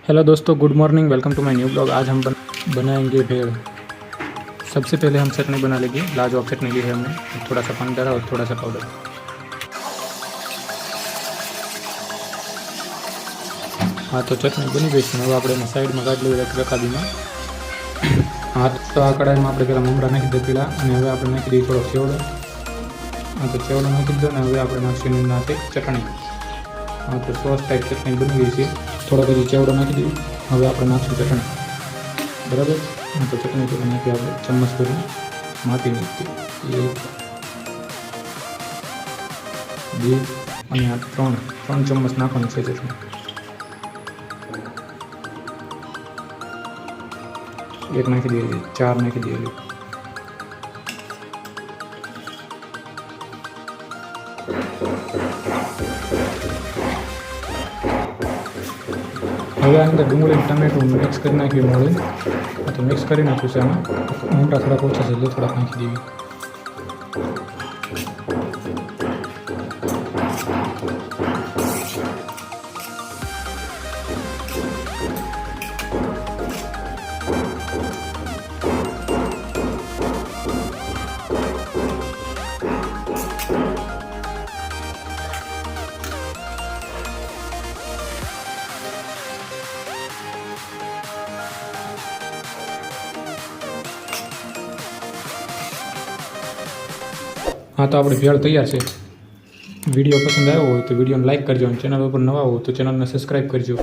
Hello दोस्तों, good morning. Welcome to my new blog. आज हम बनाएंगे भेड़। सबसे पहले हम चटनी बना लेंगे। लाजवाब चटनी ली है हमने। थोड़ा सा पानी डाला और थोड़ा सा पाउडर। हाँ, तो चटनी बनी गई है। अब આપણે સાઈડમાં કાઢી લઈએ રકાબીમાં। हाँ, तो આ કડાઈમાં આપણે પહેલાં મમરા નાખી દે પીળા, અને હવે આપણે નાખી દઈએ થોડો સેવડો। हाँ, तो સેવડો નાખી દીધો ને હવે આપણે નાખીશું નાખે ચટણી। हाँ, तो સોસ ટાઈપ ચટણી બની ગઈ છે। થોડો પછી સેવડો નાખી દઈએ। હવે આપણે નાખીશું ચટણી, બરાબર। हाँ, तो चटनी को नाखी आप चम्मच भरी माटी नाखी 1 2 3 चम्मच नाखवानी है चटनी। एक नाखी दिए 4 नाखी दिए। હવે અંદર ડુંગળી ટમેટું મિક્સ કરી નાખ્યું મોળી। तो मिक्स कर नाखू से आम मोटा थोड़ा ओछा से थोड़ा नाखी देवी। हाँ, तो अपनी भेड़ तैयार है। वीडियो पसंद आया हो तो वीडियो ने लाइक करजो। चैनल पर नवा हो तो चैनल ने सब्सक्राइब करजो।